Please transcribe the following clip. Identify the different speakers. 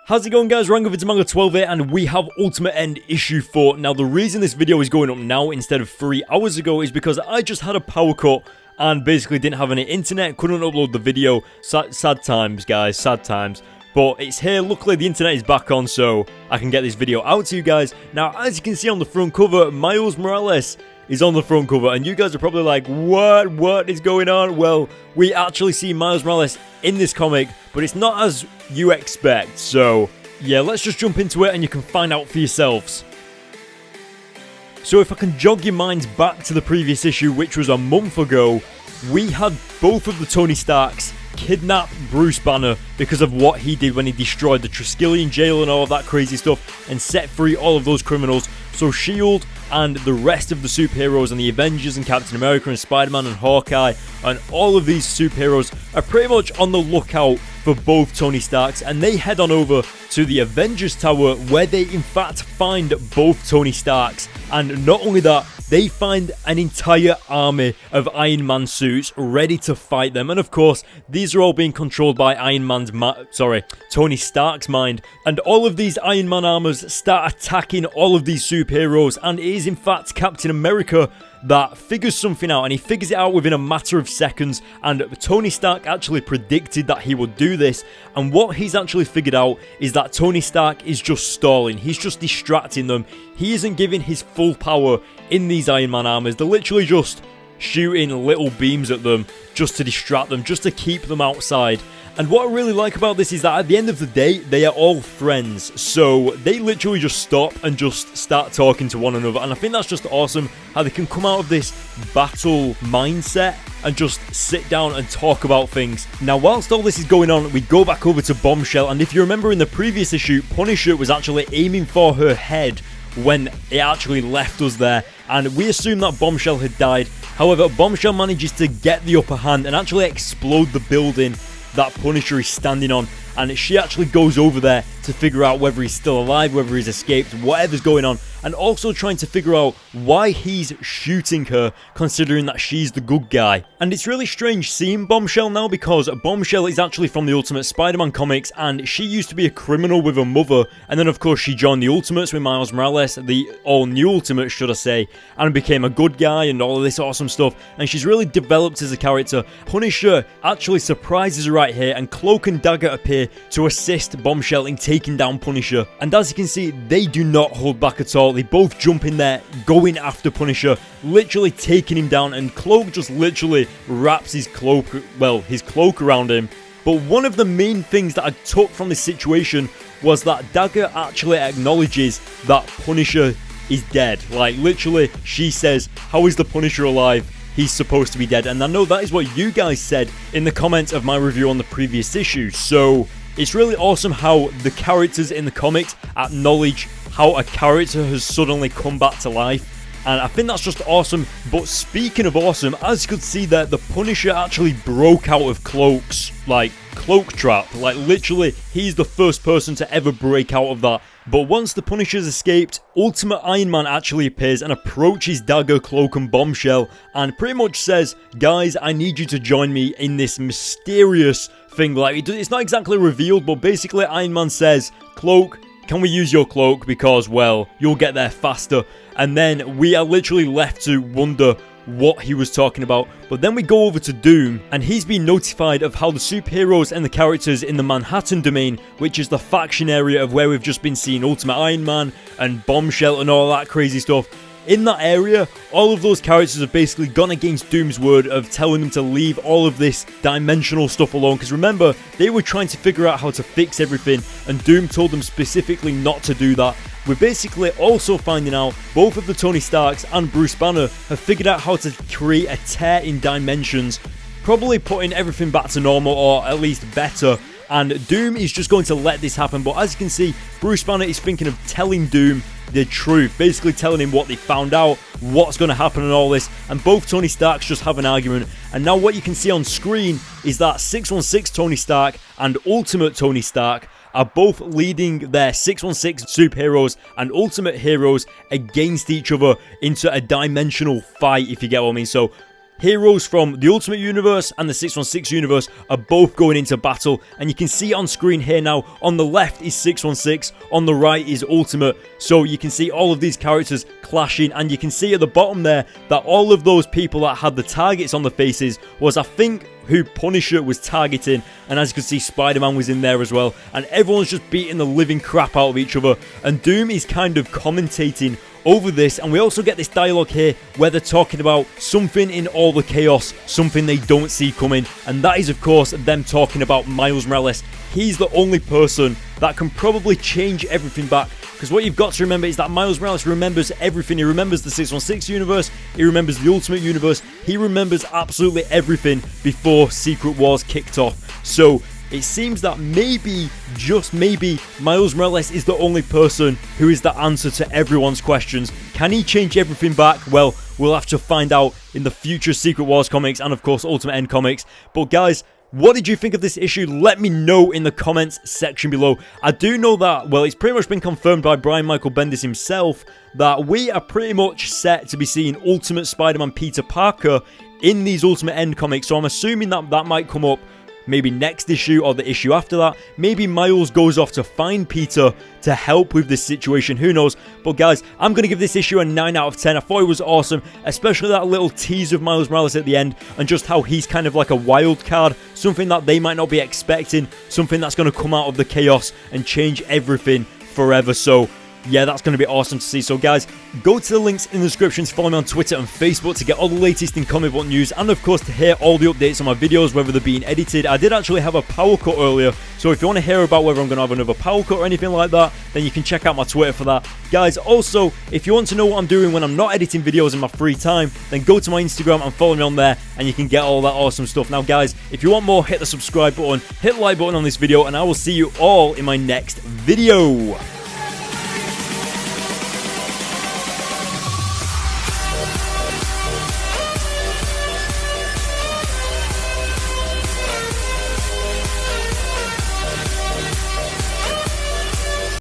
Speaker 1: How's it going, guys? Rango Manga 12 here, and we have Ultimate End issue 4. Now, the reason this video is going up now instead of 3 hours ago is because I just had a power cut and basically didn't have any internet, couldn't upload the video. Sad times, guys, sad times. But it's here. Luckily, the internet is back on, so I can get this video out to you guys. Now, as you can see on the front cover, Miles Morales is on the front cover, and you guys are probably like, what is going on? Well, we actually see Miles Morales in this comic, but it's not as you expect. So yeah, let's just jump into it and you can find out for yourselves. So if I can jog your minds back to the previous issue, which was a month ago, we had both of the Tony Starks kidnap Bruce Banner because of what he did when he destroyed the Triskelion jail and all of that crazy stuff and set free all of those criminals. So S.H.I.E.L.D. and the rest of the superheroes and the Avengers and Captain America and Spider-Man and Hawkeye and all of these superheroes are pretty much on the lookout for both Tony Starks, and they head on over to the Avengers Tower where they in fact find both Tony Starks. And not only that, they find an entire army of Iron Man suits ready to fight them. And of course, these are all being controlled by Tony Stark's mind. And all of these Iron Man armors start attacking all of these superheroes. And it is in fact Captain America that figures something out, and he figures it out within a matter of seconds. And Tony Stark actually predicted that he would do this, and what he's actually figured out is that Tony Stark is just stalling. He's just distracting them. He isn't giving his full power in these Iron Man armors. They're literally just shooting little beams at them just to distract them, just to keep them outside. And what I really like about this is that at the end of the day, they are all friends. So they literally just stop and just start talking to one another. And I think that's just awesome how they can come out of this battle mindset and just sit down and talk about things. Now, whilst all this is going on, we go back over to Bombshell. And if you remember in the previous issue, Punisher was actually aiming for her head when it actually left us there. And we assumed that Bombshell had died. However, Bombshell manages to get the upper hand and actually explode the building that Punisher is standing on, and she actually goes over there to figure out whether he's still alive, whether he's escaped, whatever's going on, and also trying to figure out why he's shooting her, considering that she's the good guy. And it's really strange seeing Bombshell now, because Bombshell is actually from the Ultimate Spider-Man comics, and she used to be a criminal with her mother, and then of course she joined the Ultimates with Miles Morales, the all-new Ultimates should I say, and became a good guy and all of this awesome stuff, and she's really developed as a character. Punisher actually surprises her right here, and Cloak and Dagger appear to assist Bombshell in taking down Punisher. And as you can see, they do not hold back at all. They both jump in there, going after Punisher, literally taking him down, and Cloak just literally wraps his cloak around him. But one of the main things that I took from this situation was that Dagger actually acknowledges that Punisher is dead. Like, literally, she says, "How is the Punisher alive? He's supposed to be dead." And I know that is what you guys said in the comments of my review on the previous issue. So it's really awesome how the characters in the comics acknowledge how a character has suddenly come back to life. And I think that's just awesome. But speaking of awesome, as you could see there, the Punisher actually broke out of Cloak's, cloak trap. Like, literally, he's the first person to ever break out of that. But once the Punisher's escaped, Ultimate Iron Man actually appears and approaches Dagger, Cloak and Bombshell and pretty much says, "Guys, I need you to join me in this mysterious thing." Like, it's not exactly revealed, but basically Iron Man says, "Cloak, can we use your cloak? Because, well, you'll get there faster." And then we are literally left to wonder what he was talking about. But then we go over to Doom, and he's been notified of how the superheroes and the characters in the Manhattan domain, which is the faction area of where we've just been seeing Ultimate Iron Man and Bombshell and all that crazy stuff. In that area, all of those characters have basically gone against Doom's word of telling them to leave all of this dimensional stuff alone. Because remember, they were trying to figure out how to fix everything, and Doom told them specifically not to do that. We're basically also finding out both of the Tony Starks and Bruce Banner have figured out how to create a tear in dimensions, probably putting everything back to normal, or at least better. And Doom is just going to let this happen. But as you can see, Bruce Banner is thinking of telling Doom the truth, basically telling him what they found out, what's going to happen and all this. And both Tony Starks just have an argument. And now what you can see on screen is that 616 Tony Stark and Ultimate Tony Stark are both leading their 616 superheroes and ultimate heroes against each other into a dimensional fight, if you get what I mean. So heroes from the Ultimate Universe and the 616 Universe are both going into battle, and you can see on screen here now, on the left is 616, on the right is Ultimate, so you can see all of these characters clashing, and you can see at the bottom there that all of those people that had the targets on the faces was, I think, who Punisher was targeting, and as you can see, Spider-Man was in there as well, and everyone's just beating the living crap out of each other, and Doom is kind of commentating over this, and we also get this dialogue here where they're talking about something in all the chaos, something they don't see coming, and that is of course them talking about Miles Morales. He's the only person that can probably change everything back, because what you've got to remember is that Miles Morales remembers everything. He remembers the 616 universe, he remembers the Ultimate Universe, he remembers absolutely everything before Secret Wars kicked off. So it seems that maybe, just maybe, Miles Morales is the only person who is the answer to everyone's questions. Can he change everything back? Well, we'll have to find out in the future Secret Wars comics and of course Ultimate End comics. But guys, what did you think of this issue? Let me know in the comments section below. I do know that, well, it's pretty much been confirmed by Brian Michael Bendis himself that we are pretty much set to be seeing Ultimate Spider-Man Peter Parker in these Ultimate End comics. So I'm assuming that that might come up maybe next issue or the issue after that. Maybe Miles goes off to find Peter to help with this situation, who knows. But guys, I'm going to give this issue a 9 out of 10. I thought it was awesome, especially that little tease of Miles Morales at the end, and just how he's kind of like a wild card, something that they might not be expecting, something that's going to come out of the chaos and change everything forever. So yeah, that's going to be awesome to see. So guys, go to the links in the description to follow me on Twitter and Facebook to get all the latest in comic book news, and of course to hear all the updates on my videos, whether they're being edited. I did actually have a power cut earlier, so if you want to hear about whether I'm going to have another power cut or anything like that, then you can check out my Twitter for that. Guys, also, if you want to know what I'm doing when I'm not editing videos in my free time, then go to my Instagram and follow me on there, and you can get all that awesome stuff. Now guys, if you want more, hit the subscribe button, hit the like button on this video, and I will see you all in my next video.